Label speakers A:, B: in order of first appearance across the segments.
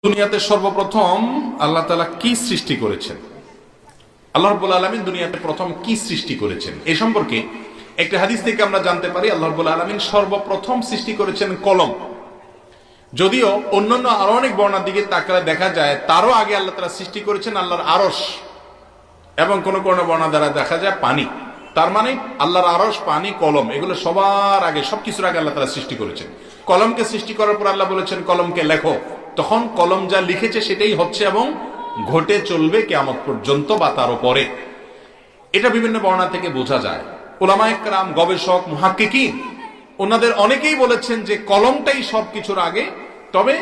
A: দুনিয়াতে সর্বপ্রথম আল্লাহ তাআলা কি সৃষ্টি করেছেন? আল্লাহ রাব্বুল আলামিন দুনিয়াতে প্রথম কি সৃষ্টি করেছেন এই সম্পর্কে একটা হাদিস থেকে আমরা জানতে পারি আল্লাহ রাব্বুল আলামিন সর্বপ্রথম সৃষ্টি করেছেন কলম। যদিও অন্যান্য আরো অনেক বর্ণনার দিকে তাকালে দেখা যায় তারও আগে আল্লাহ তাআলা সৃষ্টি করেছেন আল্লাহর আরশ, এবং কোন কোন বর্ণনা দ্বারা দেখা যায় পানি। তার মানে আল্লাহর আরশ, পানি, কলম এগুলো সবার আগে, সবকিছুর আগে আল্লাহ তাআলা সৃষ্টি করেছেন। কলমকে সৃষ্টি করার পর আল্লাহ বলেছেন কলমকে লেখো, তখন কলম যা লিখেছে সেটাই হচ্ছে এবং ঘটে চলবে কিয়ামত পর্যন্ত বা তারও পরে। এটা বিভিন্ন বর্ণনা থেকে বোঝা যায়। উলামায়ে কেরাম, গবেষক, মুহাক্কিকিন ওনাদের অনেকেই বলেছেন যে কলমটাই সবকিছুর আগে, তবে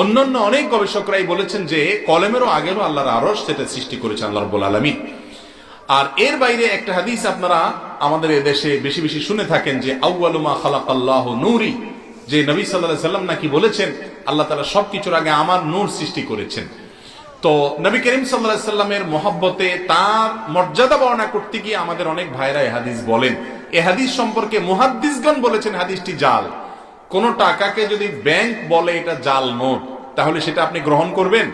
A: অন্যান্য অনেক গবেষকরাই বলেছেন যে কলমেরও আগে হলো আল্লাহর আরশ, সেটা সৃষ্টি করেছেন আল্লাহ রাব্বুল আলামিন। আর এর বাইরে একটা হাদিস আপনারা আমাদের এদেশে বেশি বেশি শুনে থাকেন যে আউয়ালু মা খালাকাল্লাহু নূরি, যে নবী সাল্লাল্লাহু আলাইহি সাল্লাম নাকি বলেছেন আল্লাহ তাআলা সবকিছুর আগে আমার নূর সৃষ্টি করেছেন। তো নবী করিম সাল্লাল্লাহু আলাইহি সাল্লামের মহব্বতে তার মর্যাদা বর্ণনা করতে গিয়ে আমাদের অনেক ভাইরা এই হাদিস বলেন। এই হাদিস সম্পর্কে মুহাদ্দিসগণ বলেছেন হাদিসটি জাল। কোন টাকাকে যদি ব্যাংক বলে এটা জাল নোট, তাহলে সেটা আপনি গ্রহণ করবেন?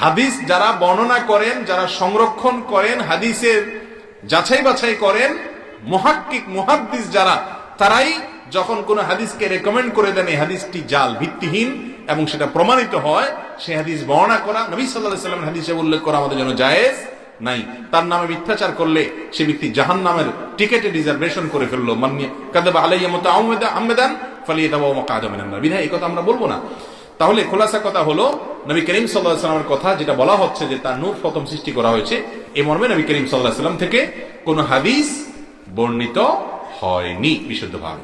A: হাদিস যারা বর্ণনা করেন, যারা সংরক্ষণ করেন, হাদিসের যাচাই বাছাই করেন, মুহাক্কিক মুহাদ্দিস যারা, তারাই যখন কোন হাদিসকে রেকমেন্ড করে দেন এই হাদিসটি জাল, ভিত্তিহীন, এবং সেটা প্রমাণিত হয়, সেই হাদিস বর্ণনা করা, নবী সাল্লাল্লাহু আলাইহি ওয়াসাল্লাম হাদিসে উল্লেখ করা আমাদের জন্য জায়েজ নাই। তার নামে মিথ্যাচার করলে সে ব্যক্তি জাহান্নামের টিকেটে রিজার্ভেশন করে ফেললো। মান্নি কাযাবা আলাইয়া মুতাআম্মিদান ফালিয়াতাবাওয়া মাকআদাহু মিনান নার। বিধায় এই কথা আমরা বলবো না। তাহলে খোলাসা কথা হলো, নবী করিম সাল্লাল্লাহু আলাইহি ওয়াসাল্লামের কথা যেটা বলা হচ্ছে যে তার নূর প্রথম সৃষ্টি করা হয়েছে, এই মর্মে নবী করিম সাল্লাল্লাহু আলাইহি ওয়াসাল্লাম থেকে কোন হাদিস বর্ণিত হয়নি বিশুদ্ধভাবে,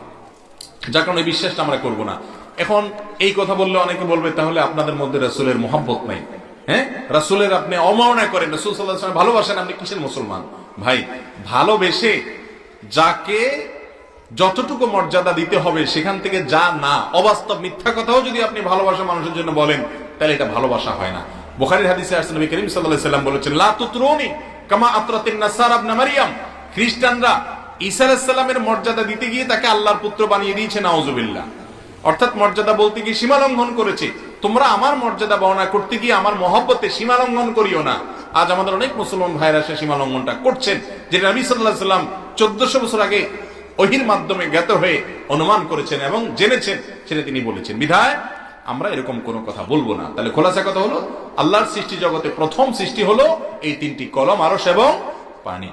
A: যার কারণে বিশ্বাসটা আমরা করবো না। এখন এই কথা বললে অনেকে বলবে তাহলে আপনাদের মধ্যে রাসূলের মহব্বত নাই। হ্যাঁ, রাসূলের আপনি অবমাননা করেন, রাসূল সাল্লাল্লাহু আলাইহি ওয়াসাল্লাম ভালোবাসেন, আপনি কিসের মুসলমান? ভাই, ভালোবেসে যাকে যতটুকু মর্যাদা দিতে হবে সেখান থেকে যা না, অবাস্তব মিথ্যা কথাও যদি আপনি ভালোবাসা মানুষের জন্য বলেন, তাহলে এটা ভালোবাসা হয় না। বুখারীর হাদিসে আসছে নবী করিম সাল্লাল্লাহু আলাইহি ওয়াসাল্লাম বলেছেন লা তুতরুনি কামা আতরাতিন নাসারা ইবনে মারইয়াম। খ্রিস্টানরা ঈসা আলাইহিস সালামের মর্যাদা দিতে গিয়ে তাকে আল্লাহর পুত্র বানিয়ে দিয়েছে, নাউজুবিল্লাহ। অর্থাৎ মর্যাদা বলতে গিয়ে সীমা লঙ্ঘন করেছে। তোমরা আমার মর্যাদা বর্ণনা করতে গিয়ে আমার মহব্বতে সীমা লঙ্ঘন করিও না। আজ আমাদের অনেক মুসলমান ভাইরা সে সীমা লঙ্ঘনটা করছেন, যেটা নবী সাল্লাল্লাহু আলাইহি ওয়াসাল্লাম 1400 বছর আগে ওহীর মাধ্যমে জ্ঞাত হয়ে অনুমান করেছেন এবং জেনেছেন, সেটা তিনি বলেছেন। বিধায় আমরা এরকম কোনো কথা বলবো না। তাহলে খোলাসা কথা হলো, আল্লাহর সৃষ্টি জগতে প্রথম সৃষ্টি হলো এই তিনটি, কলম, আরশ এবং পানি।